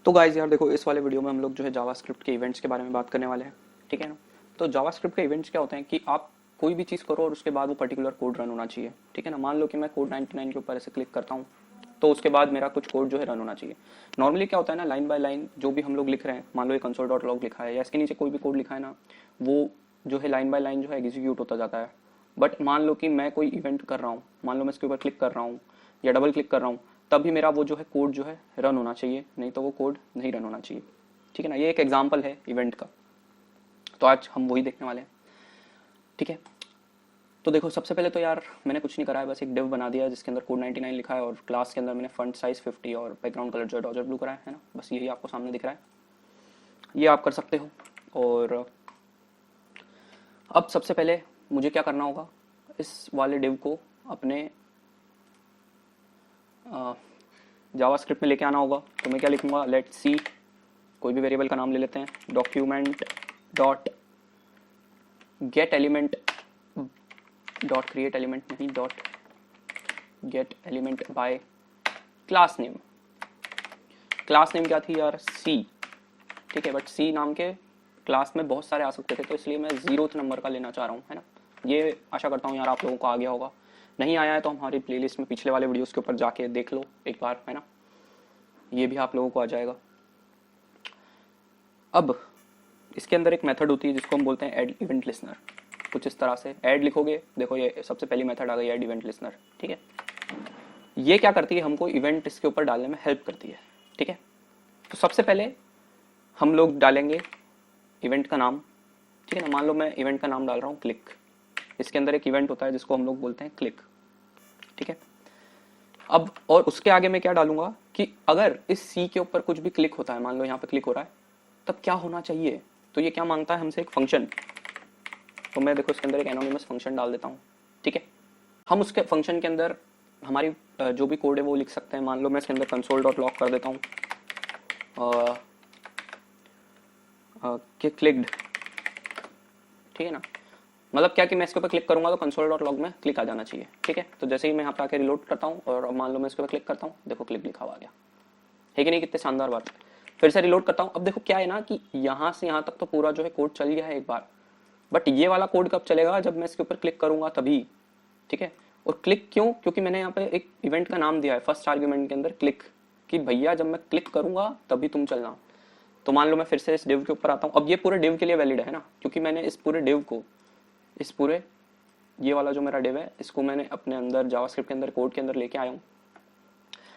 तो गाइस यार देखो, इस वाले वीडियो में हम लोग जो है जावास्क्रिप्ट के इवेंट्स के बारे में बात करने वाले हैं, ठीक है ना। तो जावास्क्रिप्ट के इवेंट्स क्या होते हैं कि आप कोई भी चीज़ करो और उसके बाद वो पर्टिकुलर कोड रन होना चाहिए, ठीक है ना। मान लो कि मैं कोड 99 के ऊपर ऐसे क्लिक करता हूँ तो उसके बाद मेरा कुछ कोड जो है रन होना चाहिए। नॉर्मली क्या होता है ना, लाइन बाय लाइन जो भी हम लोग लिख रहे हैं, मान लो ये कंसोल डॉट लॉग लिखा है या इसके नीचे कोई भी कोड लिखा है ना, वो जो है लाइन बाय लाइन जो है एग्जीक्यूट होता जाता है। बट मान लो कि मैं कोई इवेंट कर रहा हूँ, मान लो मैं इसके ऊपर क्लिक कर रहा हूँ या डबल क्लिक कर रहा हूँ, तभी मेरा वो जो है कोड जो है रन होना चाहिए, नहीं तो वो कोड नहीं रन होना चाहिए, ठीक है ना। ये एक एग्जाम्पल है इवेंट का, तो आज हम वही देखने वाले हैं, ठीक है। तो देखो, सबसे पहले तो यार मैंने कुछ नहीं करा है, बस एक डिव बना दिया है जिसके अंदर कोड 99 लिखा है और क्लास के अंदर मैंने फंट साइज 50 और बैकग्राउंड कलर जो है डॉजर ब्लू करा है ना, बस यही आपको सामने दिख रहा है, ये आप कर सकते हो। और अब सबसे पहले मुझे क्या करना होगा, इस वाले डिव को अपने जावास्क्रिप्ट में लेके आना होगा। तो मैं क्या लिखूंगा, लेट सी, कोई भी वेरिएबल का नाम ले लेते हैं, document dot get element dot create element नहीं, dot get element by class name. Class name क्या थी यार, सी, ठीक है। बट सी नाम के क्लास में बहुत सारे आ सकते थे, तो इसलिए मैं 0th नंबर का लेना चाह रहा हूँ, है ना। ये आशा करता हूँ यार आप लोगों को आ गया होगा, नहीं आया है तो हमारी प्लेलिस्ट में पिछले वाले वीडियोस के ऊपर जाके देख लो एक बार, है ना, ये भी आप लोगों को आ जाएगा। अब इसके अंदर एक मेथड होती है जिसको हम बोलते हैं ऐड इवेंट लिसनर। कुछ इस तरह से ऐड लिखोगे, देखो ये सबसे पहली मेथड आ गई ऐड इवेंट लिसनर, ठीक है। ये क्या करती है, हमको इवेंट इसके ऊपर डालने में हेल्प करती है, ठीक है। तो सबसे पहले हम लोग डालेंगे इवेंट का नाम, ठीक है ना। मान लो मैं इवेंट का नाम डाल रहा हूँ क्लिक, इसके अंदर एक इवेंट होता है जिसको हम लोग बोलते हैं क्लिक, ठीक है। अब और उसके आगे मैं क्या डालूंगा कि अगर इस सी के ऊपर कुछ भी क्लिक होता है, मान लो यहाँ पे क्लिक हो रहा है, तब क्या होना चाहिए। तो ये क्या मांगता है हमसे, एक फंक्शन। तो मैं देखो इसके अंदर एक एनोनिमस फंक्शन डाल देता हूँ, ठीक है। हम उसके फंक्शन के अंदर हमारी जो भी कोड है वो लिख सकते हैं। मान लो मैं इसके अंदर कंसोल डॉट लॉग कर देता हूँ कि क्लिक्ड, ठीक है ना। मतलब क्या कि मैं इसके ऊपर क्लिक करूंगा तो कंसोल डॉट लॉग में क्लिक आ जाना चाहिए, ठीक है। तो जैसे ही मैं यहाँ पे आके रिलोड करता हूँ और मान लो मैं इसके ऊपर क्लिक करता हूँ, देखो क्लिक लिखा हुआ आ गया, है कि नहीं, कितने शानदार बात। फिर से रिलोड करता हूँ, अब देखो क्या है ना कि यहाँ से यहाँ तक तो पूरा जो है कोड चल गया है एक बार, बट ये वाला कोड कब चलेगा, जब मैं इसके ऊपर क्लिक करूंगा तभी, ठीक है। और क्लिक क्यों, क्योंकि मैंने यहाँ पे एक इवेंट का नाम दिया है फर्स्ट आर्ग्यूमेंट के अंदर क्लिक, कि भैया जब मैं क्लिक करूंगा तभी तुम चलना। तो मान लो मैं फिर से इस डिव के ऊपर आता हूँ, अब ये पूरे डिव के लिए वैलिड है ना, क्योंकि मैंने इस पूरे डिव को, इस पूरे ये वाला जो मेरा डिव है इसको मैंने अपने अंदर जावास्क्रिप्ट के अंदर कोड के अंदर लेके आया हूँ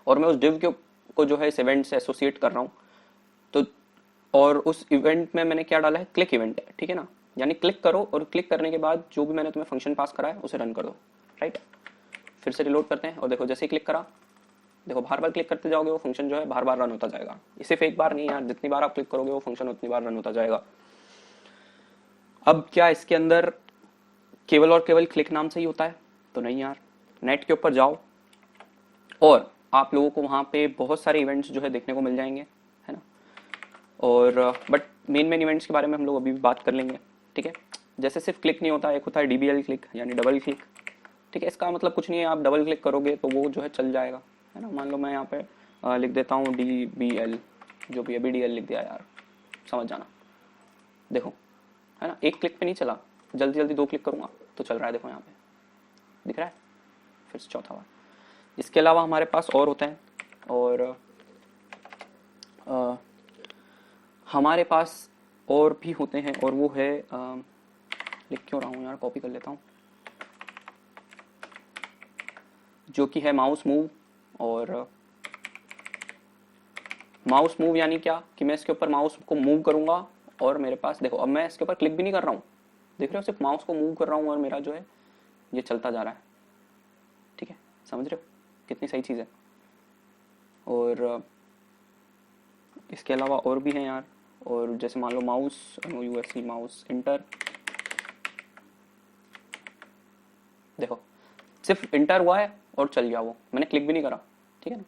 और मैं उस डिव को जो है इस इवेंट से एसोसिएट कर रहा हूँ। तो और उस इवेंट में मैंने क्या डाला है, क्लिक इवेंट है, ठीक है ना। यानी क्लिक करो और क्लिक करने के बाद जो भी मैंने तुम्हें फंक्शन पास करा है उसे रन कर दो, राइट। फिर से रिलोड करते हैं और देखो जैसे ही क्लिक करा, देखो बार बार क्लिक करते जाओगे वो फंक्शन जो है बार बार रन होता जाएगा। सिर्फ एक बार नहीं यार, जितनी बार आप क्लिक करोगे वो फंक्शन उतनी बार रन होता जाएगा। अब क्या इसके अंदर केवल और केवल क्लिक नाम से ही होता है, तो नहीं यार। नेट के ऊपर जाओ और आप लोगों को वहां पे बहुत सारे इवेंट्स जो है देखने को मिल जाएंगे, है ना। और बट मेन इवेंट्स के बारे में हम लोग अभी भी बात कर लेंगे, ठीक है। जैसे सिर्फ क्लिक नहीं होता, एक होता है डीबीएल क्लिक यानी डबल क्लिक, ठीक है। इसका मतलब कुछ नहीं है, आप डबल क्लिक करोगे तो वो जो है चल जाएगा, है ना। मान लो मैं यहाँ पे लिख देता हूँ DBL, जो भी अभी DL लिख दिया यार, समझ जाना। देखो, है ना, एक क्लिक पे नहीं चला, जल्दी जल्दी 2 क्लिक करूंगा तो चल रहा है, देखो यहाँ पे दिख रहा है। फिर से चौथा बार, इसके अलावा हमारे पास और होते हैं, और हमारे पास और भी होते हैं, और वो है लिख क्यों रहा हूँ यार, कॉपी कर लेता हूँ, जो कि है माउस मूव। और माउस मूव यानी क्या कि मैं इसके ऊपर माउस को मूव करूंगा और मेरे पास देखो, अब मैं इसके ऊपर क्लिक भी नहीं कर रहा हूँ, देख रहे हो, सिर्फ माउस को मूव कर रहा हूँ और मेरा जो है ये चलता जा रहा है, ठीक है। समझ रहे हो कितनी सही चीज़ है। और इसके अलावा और भी हैं यार, और जैसे मान लो माउस MOUSE माउस इंटर, देखो सिर्फ इंटर हुआ है और चल गया वो, मैंने क्लिक भी नहीं करा, ठीक है ना,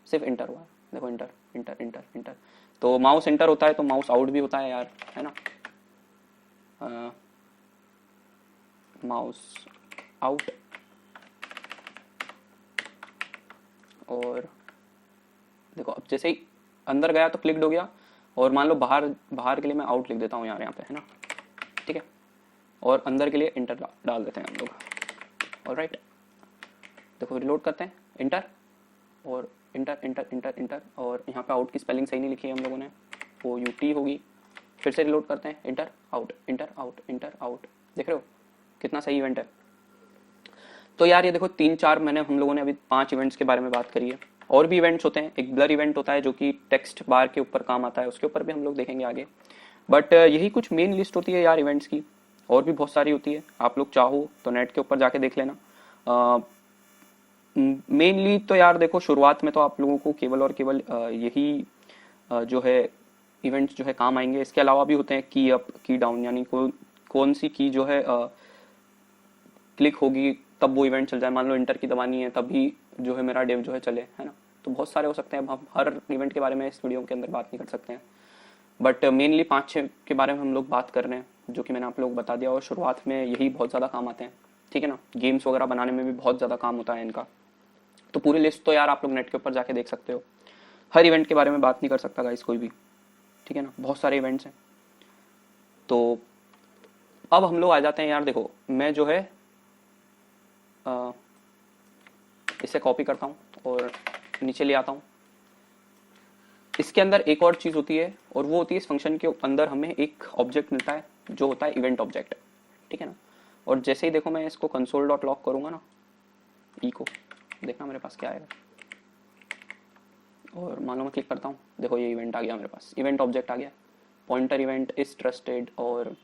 सिर्फ इंटर हुआ है। देखो इंटर इंटर इंटर इंटर, तो माउस इंटर होता है तो माउस आउट भी होता है यार, है ना। माउस आउट, और देखो अब जैसे ही अंदर गया तो क्लिक्ड हो गया, और मान लो बाहर के लिए मैं आउट लिख देता हूँ यार यहाँ पे, है ना, ठीक है, और अंदर के लिए इंटर डाल देते हैं हम लोग। ऑलराइट, देखो रिलोड करते हैं, इंटर और इंटर इंटर इंटर इंटर, और यहाँ पे आउट की स्पेलिंग सही नहीं लिखी है हम लोगों ने, वो UT होगी। फिर से रिलोड करते हैं, inter out inter out inter out, देख रहे हो कितना सही इवेंट है। तो यार ये देखो 3-4 मैंने हम लोगों ने अभी 5 इवेंट्स के बारे में बात करी है। और भी इवेंट्स होते हैं, एक ब्लर इवेंट होता है जो कि टेक्स्ट बार के ऊपर काम आता है, उसके ऊपर भी हम लोग देखेंगे आगे। बट यही कुछ मेन लिस्ट होती है यार इवेंट्स की, और भी बहुत सारी होती है, आप लोग चाहो तो नेट के ऊपर जाके देख लेना। मेनली तो यार देखो शुरुआत में तो आप लोगों को केवल और केवल यही जो है इवेंट्स जो है काम आएंगे। इसके अलावा भी होते हैं की अप की डाउन, यानी कौन सी की जो है क्लिक होगी तब वो इवेंट चल जाए। मान लो इंटर की दबानी है तभी जो है मेरा डेव जो है चले, है ना। तो बहुत सारे हो सकते हैं, अब हम हर इवेंट के बारे में इस वीडियो के अंदर बात नहीं कर सकते हैं, बट मेनली 5-6 के बारे में हम लोग बात कर रहे हैं, जो कि मैंने आप लोग बता दिया। और शुरुआत में यही बहुत ज़्यादा काम आते हैं, ठीक है ना। गेम्स वगैरह बनाने में भी बहुत ज़्यादा काम होता है इनका। तो पूरी लिस्ट तो यार आप लोग नेट के ऊपर जाके देख सकते हो। हर इवेंट के बारे में बात नहीं कर सकता गाइस कोई भी, ठीक है ना, बहुत सारे इवेंट्स हैं। तो अब हम लोग आ जाते हैं यार, देखो मैं जो है इसे कॉपी करता हूँ और नीचे ले आता हूँ। इसके अंदर एक और चीज़ होती है, और वो होती है इस फंक्शन के अंदर हमें एक ऑब्जेक्ट मिलता है जो होता है इवेंट ऑब्जेक्ट, ठीक है ना। और जैसे ही देखो मैं इसको कंसोल डॉट लॉग करूँगा ना, ई को, देखना मेरे पास क्या आएगा, और मान लो मैं क्लिक करता हूँ, देखो ये इवेंट आ गया मेरे पास, इवेंट ऑब्जेक्ट आ गया। पॉइंटर इवेंट इज ट्रस्टेड, और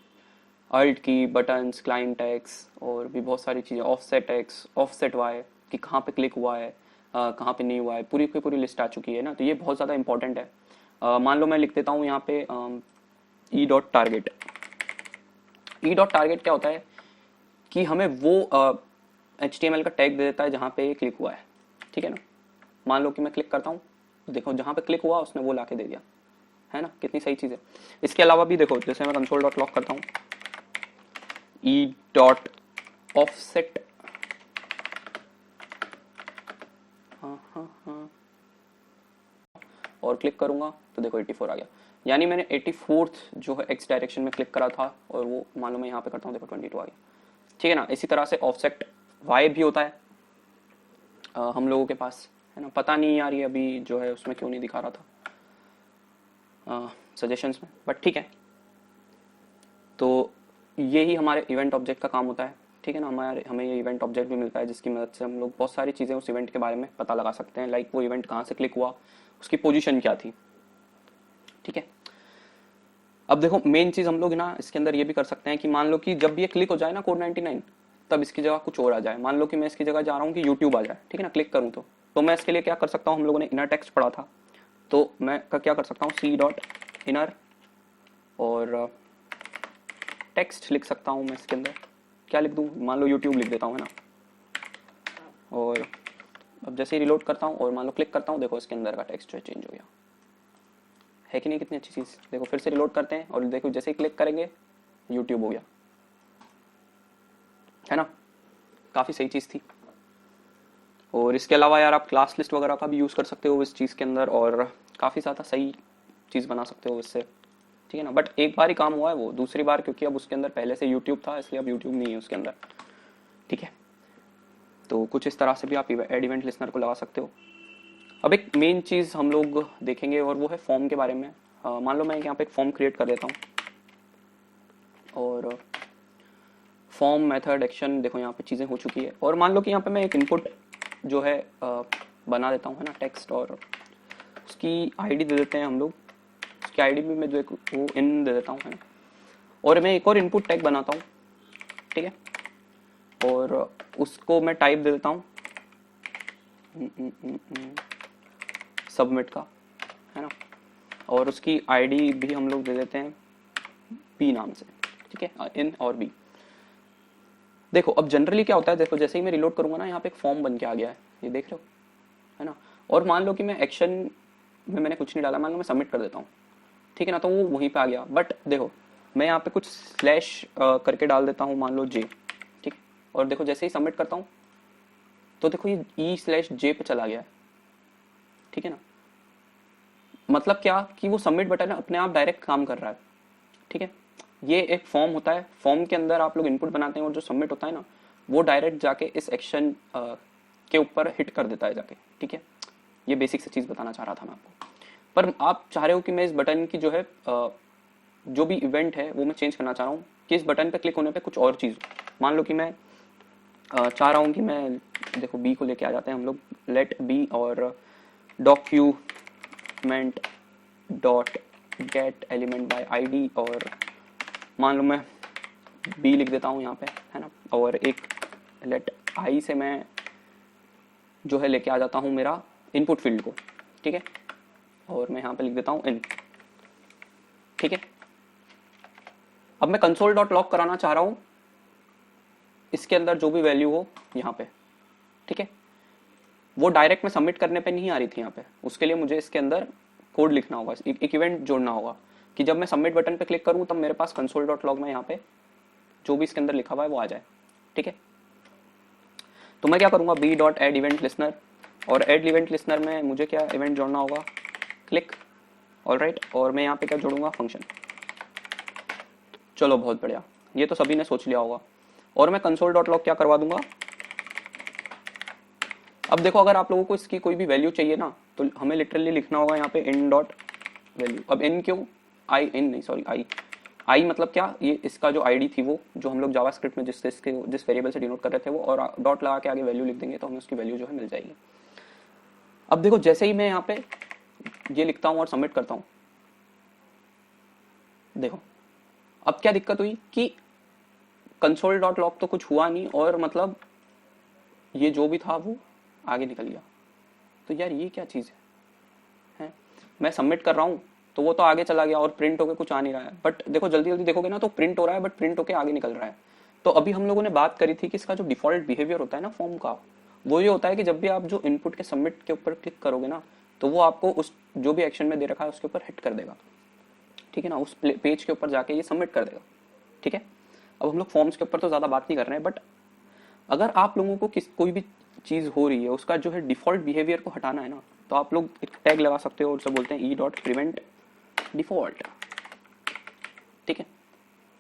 अल्ट की, बटन्स, क्लाइंट टैग्स, और भी बहुत सारी चीज़ें, ऑफसेट एक्स, ऑफसेट वाई, कि कहाँ पे क्लिक हुआ है, कहाँ पे नहीं हुआ है, पूरी की पूरी लिस्ट आ चुकी है ना। तो ये बहुत ज़्यादा इंपॉर्टेंट है। मान लो मैं लिख देता हूँ यहाँ पे E dot target. E dot target क्या होता है कि हमें वो HTML का टैग दे देता है जहाँ पे क्लिक हुआ है, ठीक है ना। मान लो कि मैं क्लिक करता हूँ, देखो जहाँ पे क्लिक हुआ उसने वो ला के दे दिया, है ना, कितनी सही चीज़ है। इसके अलावा भी देखो, जैसे मैं कंसोल डॉट लॉग करता हूँ, ई डॉट ऑफसेट, हाँ, और क्लिक करूंगा तो देखो 84 आ गया। यानी मैंने 84th जो है एक्स डायरेक्शन में क्लिक करा था, और वो मान लो मैं यहाँ पे करता हूँ, देखो 22 आ गया, ठीक है ना। इसी तरह से ऑफसेट वाई भी होता है हम लोगों के पास, है ना। पता नहीं यार ये अभी जो है उसमें क्यों नहीं दिखा रहा था सजेशंस में, बट ठीक है। तो यही हमारे इवेंट ऑब्जेक्ट का काम होता है, ठीक है ना। हमें ये इवेंट ऑब्जेक्ट भी मिलता है जिसकी मदद से हम लोग बहुत सारी चीज़ें उस इवेंट के बारे में पता लगा सकते हैं, लाइक वो इवेंट कहाँ से क्लिक हुआ, उसकी पोजीशन क्या थी, ठीक है। अब देखो मेन चीज़ हम लोग ना इसके अंदर ये भी कर सकते हैं कि मान लो कि जब ये क्लिक हो जाए ना कोड 99, तब इसकी जगह कुछ और आ जाए। मान लो कि मैं इसकी जगह जा रहा हूँ कि यूट्यूब आ जाए, ठीक है ना, क्लिक करूँ तो मैं इसके लिए क्या कर सकता हूँ, हम लोगों ने इनर टेक्स्ट पढ़ा था, तो मैं क्या कर सकता हूँ, सी डॉट इनर, और टेक्स्ट लिख सकता हूँ मैं इसके अंदर, क्या लिख दूँ, मान लो यूट्यूब लिख देता हूँ, है ना। और अब जैसे ही रिलोड करता हूँ और मान लो क्लिक करता हूँ, देखो इसके अंदर का टेक्स्ट जो है चेंज हो गया, है कि नहीं, कितनी अच्छी चीज़। देखो फिर से रिलोड करते हैं, और देखो जैसे ही क्लिक करेंगे यूट्यूब हो गया, है ना, काफ़ी सही चीज़ थी। और इसके अलावा यार आप क्लास लिस्ट वगैरह का भी यूज़ कर सकते हो इस चीज़ के अंदर, और काफ़ी ज़्यादा सही चीज़ बना सकते हो इससे, ठीक है ना। बट एक बार ही काम हुआ है वो, दूसरी बार क्योंकि अब उसके अंदर पहले से यूट्यूब था, इसलिए अब यूट्यूब नहीं है उसके अंदर, ठीक है। तो कुछ इस तरह से भी आप एड इवेंट लिस्नर को लगा सकते हो। अब एक मेन चीज़ हम लोग देखेंगे, और वो है फॉर्म के बारे में। मान लो मैं यहाँ पे एक फॉर्म क्रिएट कर देता हूँ, और फॉर्म मेथड एक्शन, देखो यहाँ पे चीज़ें हो चुकी है। और मान लो कि यहाँ पे मैं एक इनपुट जो है बना देता हूँ, है ना, टेक्स्ट, और उसकी आईडी दे देते हैं हम लोग, उसकी आईडी भी मैं जो एक वो इन दे देता हूँ, है ना। और मैं एक और इनपुट टैग बनाता हूँ, ठीक है, और उसको मैं टाइप दे देता हूँ सबमिट का, है ना। और उसकी आईडी भी हम लोग दे देते हैं बी नाम से, ठीक है, इन और बी। देखो अब जनरली क्या होता है, देखो जैसे ही मैं रिलोड करूंगा ना, यहाँ पे एक फॉर्म बन के आ गया है, ये देख रहे हो, है ना। और मान लो कि मैं एक्शन में मैंने कुछ नहीं डाला, मान लो मैं सबमिट कर देता हूँ, ठीक है ना, तो वो वहीं पे आ गया। बट देखो मैं यहाँ पे कुछ स्लैश करके डाल देता हूँ, मान लो जे, ठीक, और देखो जैसे ही सबमिट करता हूँ तो देखो ये E/J पे चला गया है, ठीक है ना। मतलब क्या कि वो सबमिट बटन अपने आप डायरेक्ट काम कर रहा है, ठीक है। ये एक फॉर्म होता है, फॉर्म के अंदर आप लोग इनपुट बनाते हैं और जो सबमिट होता है ना वो डायरेक्ट जाके इस एक्शन के ऊपर हिट कर देता है जाके, ठीक है। ये बेसिक सी चीज़ बताना चाह रहा था मैं आपको। पर आप चाह रहे हो कि मैं इस बटन की जो है जो भी इवेंट है वो मैं चेंज करना चाह रहा हूँ कि इस बटन पे क्लिक होने पे कुछ और चीज़ हो। मान लो कि मैं चाह रहा हूँ कि मैं, देखो बी को लेके आ जाते हैं हम लोग, लेट बी और document dot get element bye ID, और मान लो मैं बी लिख देता हूँ यहाँ पे, है ना। और एक लेट आई से मैं जो है लेके आ जाता हूँ मेरा इनपुट फील्ड को, ठीक है। और मैं यहाँ पे लिख देता हूँ इन, ठीक है। अब मैं कंसोल डॉट लॉग कराना चाह रहा हूँ इसके अंदर जो भी वैल्यू हो यहाँ पे, ठीक है। वो डायरेक्ट में सबमिट करने पे नहीं आ रही थी यहाँ पे, उसके लिए मुझे इसके अंदर कोड लिखना होगा, एक इवेंट जोड़ना होगा कि जब मैं सबमिट बटन पे क्लिक करूँ तब मेरे पास कंसोल डॉट लॉग में यहाँ पे जो भी इसके अंदर लिखा हुआ है वो आ जाए, ठीक है। तो मैं क्या करूँगा, B dot add event listener, और एड इवेंट लिसनर में मुझे क्या इवेंट जोड़ना होगा, क्लिक, ऑलराइट। और मैं यहाँ पे क्या जोड़ूंगा, फंक्शन। चलो बहुत बढ़िया, ये तो सभी ने सोच लिया होगा। और मैं कंसोल डॉट लॉग क्या करवा दूंगा। अब देखो अगर आप लोगों को इसकी कोई भी वैल्यू चाहिए ना तो हमें लिटरली लिखना होगा यहाँ पे इन डॉट वैल्यू। अब इन क्यों, आई इन नहीं सॉरी आई मतलब क्या, ये इसका जो आईडी थी वो जो हम लोग जावास्क्रिप्ट में जिस वेरिएबल से डिनोट कर रहे थे वो, और डॉट लगा के आगे वैल्यू लिख देंगे तो हमें उसकी वैल्यू जो है मिल जाएगी। अब देखो जैसे ही मैं यहाँ पे ये लिखता हूँ और सबमिट करता हूँ, देखो अब क्या दिक्कत हुई कि कंसोल डॉट लॉग तो कुछ हुआ नहीं और मतलब ये जो भी था वो आगे निकल गया। तो यार ये क्या चीज़ है, मैं सबमिट कर रहा हूँ तो वो तो आगे चला गया और प्रिंट होकर कुछ आ नहीं रहा है। बट देखो जल्दी जल्दी देखोगे ना तो प्रिंट हो रहा है, बट प्रिंट होकर आगे निकल रहा है। तो अभी हम लोगों ने बात करी थी कि इसका जो डिफॉल्ट बिहेवियर होता है ना फॉर्म का, वो ये होता है कि जब भी आप जो इनपुट के सबमिट के ऊपर क्लिक करोगे ना तो वो आपको उस जो भी एक्शन में दे रखा है उसके ऊपर हिट कर देगा, ठीक है ना, उस पेज के ऊपर जाके ये सबमिट कर देगा, ठीक है। अब हम लोग फॉर्म्स के ऊपर तो ज़्यादा बात नहीं कर रहे हैं, बट अगर आप लोगों को कोई भी चीज़ हो रही है उसका जो है डिफॉल्ट बिहेवियर को हटाना है ना तो आप लोग एक टैग लगा सकते हो और उसे बोलते हैं ई डॉट प्रिवेंट डिफॉल्ट, ठीक है।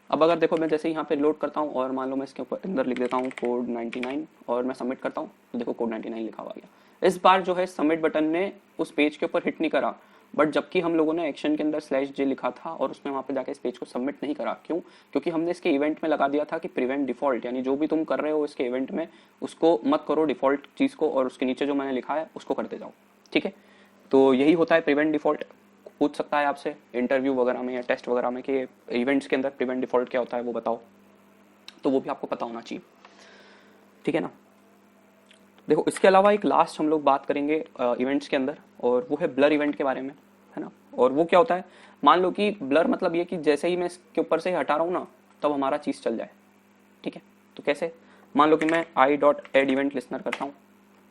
अब अगर देखो मैं जैसे यहाँ पे लोड करता हूँ और मान लो मैं इसके ऊपर अंदर लिख देता हूँ कोड 99 और मैं सबमिट करता हूँ तो देखो कोड 99 लिखा हुआ गया। इस बार जो है सबमिट बटन ने उस पेज के ऊपर हिट नहीं करा, बट जबकि हम लोगों ने एक्शन के अंदर /j लिखा था और उसने वहाँ पे जाके इस पेज को सबमिट नहीं करा। क्यों? क्योंकि हमने इसके इवेंट में लगा दिया था कि प्रिवेंट डिफॉल्ट, यानी जो भी तुम कर रहे हो इसके इवेंट में उसको मत करो डिफॉल्ट चीज़ को, और उसके नीचे जो मैंने लिखा है उसको करते जाओ, ठीक है। तो यही होता है प्रिवेंट डिफॉल्ट। पूछ सकता है आपसे इंटरव्यू वगैरह में या टेस्ट वगैरह में कि इवेंट्स के अंदर प्रिवेंट डिफॉल्ट क्या होता है वो बताओ, तो वो भी आपको पता होना चाहिए, ठीक है ना। देखो इसके अलावा एक लास्ट हम लोग बात करेंगे इवेंट्स के अंदर, और वो है ब्लर इवेंट के बारे में, है ना। और वो क्या होता है, मान लो कि ब्लर मतलब ये कि जैसे ही मैं इसके ऊपर से हटा रहा हूँ ना तब हमारा चीज़ चल जाए, ठीक है। तो कैसे, मान लो कि मैं I dot add event listener करता हूँ,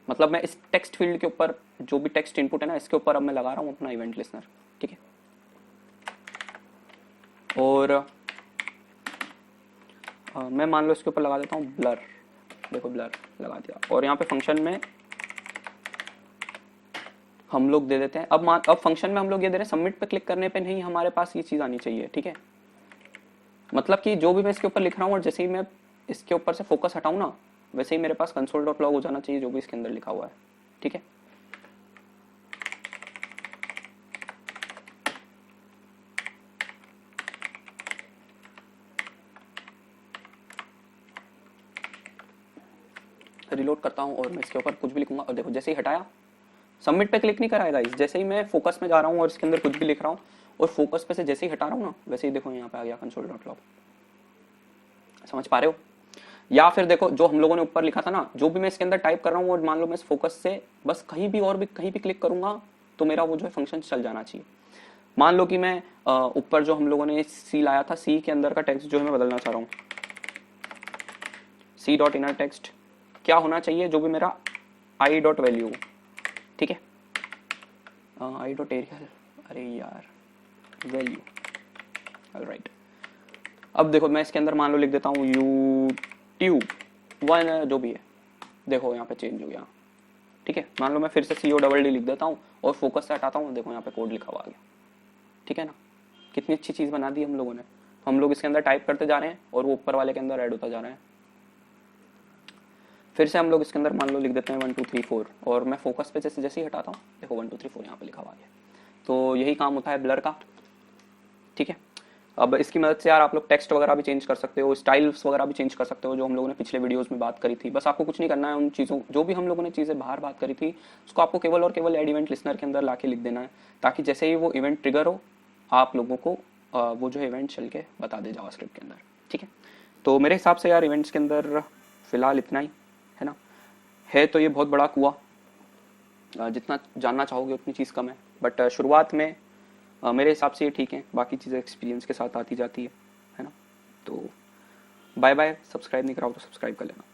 मतलब मैं इस टेक्स्ट फील्ड के ऊपर जो भी टेक्स्ट इनपुट है ना इसके ऊपर अब मैं लगा रहा हूँ अपना इवेंट लिसनर, ठीक है। और मैं मान लो इसके ऊपर लगा देता हूँ ब्लर, देखो ब्लर लगा दिया, और यहाँ पे फंक्शन में हम लोग दे देते हैं, अब फंक्शन में हम लोग ये दे रहे हैं सबमिट पे क्लिक करने पे नहीं हमारे पास ये चीज़ आनी चाहिए, ठीक है। मतलब कि जो भी मैं इसके ऊपर लिख रहा हूँ और जैसे ही मैं इसके ऊपर से फोकस हटाऊँ ना वैसे ही मेरे पास कंसोल डॉट लॉग हो जाना चाहिए जो भी इसके अंदर लिखा हुआ है, ठीक है। रिलोड करता हूँ और मैं इसके ऊपर कुछ भी लिखूंगा और देखो जैसे ही हटाया सबमिट पे क्लिक नहीं कराएगा इस, जैसे ही मैं फोकस में जा रहा हूँ और इसके अंदर कुछ भी लिख रहा हूँ और फोकस पे से जैसे ही हटा रहा हूँ ना वैसे ही देखो यहाँ पे आ गया कंसोल डॉट लॉग। समझ पा रहे हो? या फिर देखो जो हम लोगों ने ऊपर लिखा था ना, जो भी मैं इसके अंदर टाइप कर रहा हूँ और मान लो मैं इस फोकस से बस कहीं भी और भी कहीं भी क्लिक करूंगा तो मेरा वो जो है फंक्शन चल जाना चाहिए। मान लो कि मैं ऊपर जो हम लोगों ने सी लाया था, सी के अंदर का टेक्स्ट जो है मैं बदलना चाह रहा हूँ, सी डॉट इनर टेक्स्ट क्या होना चाहिए, जो भी मेरा आई डॉट वैल्यू, ठीक है, आई डॉट एरियल, अरे यार वैल्यू, ऑलराइट। अब देखो मैं इसके अंदर मान लो लिख देता हूँ यूट्यूब वन जो भी है, देखो यहाँ पे चेंज हो गया, ठीक है, मान लो मैं फिर से CODD लिख देता हूँ और फोकस से हटाता हूँ, देखो यहाँ पे कोड लिखा हुआ आ गया। ठीक है ना, कितनी अच्छी चीज़ बना दी हम लोगों ने। हम लोग इसके अंदर टाइप करते जा रहे हैं और वो ऊपर वाले के अंदर ऐड होता जा रहा है। फिर से हम लोग इसके अंदर मान लो लिख देते हैं 1 2 3 4 और मैं फोकस पे जैसे जैसे ही हटाता हूँ, देखो 1 2 3 4 यहाँ पे लिखा हुआ आ गया। तो यही काम होता है ब्लर का। ठीक है, अब इसकी मदद से यार आप लोग टेक्स्ट वगैरह भी चेंज कर सकते हो, स्टाइल्स वगैरह भी चेंज कर सकते हो, जो हम लोगों ने पिछले वीडियोस में बात करी थी। बस आपको कुछ नहीं करना है, उन चीज़ों जो भी हम लोगों ने चीज़ें बाहर बात करी थी उसको आपको केवल और केवल एड इवेंट लिसनर के अंदर ला के लिख देना है, ताकि जैसे ही वो इवेंट ट्रिगर हो आप लोगों को वो जो इवेंट चल के बता दे जावास्क्रिप्ट के अंदर। ठीक है, तो मेरे हिसाब से यार इवेंट्स के अंदर फिलहाल इतना ही है ना। है तो ये बहुत बड़ा कुआं, जितना जानना चाहोगे उतनी चीज़ कम है, बट शुरुआत में मेरे हिसाब से ये ठीक है, बाकी चीज़ें एक्सपीरियंस के साथ आती जाती है ना। तो बाय बाय, सब्सक्राइब नहीं कराओ तो सब्सक्राइब कर लेना।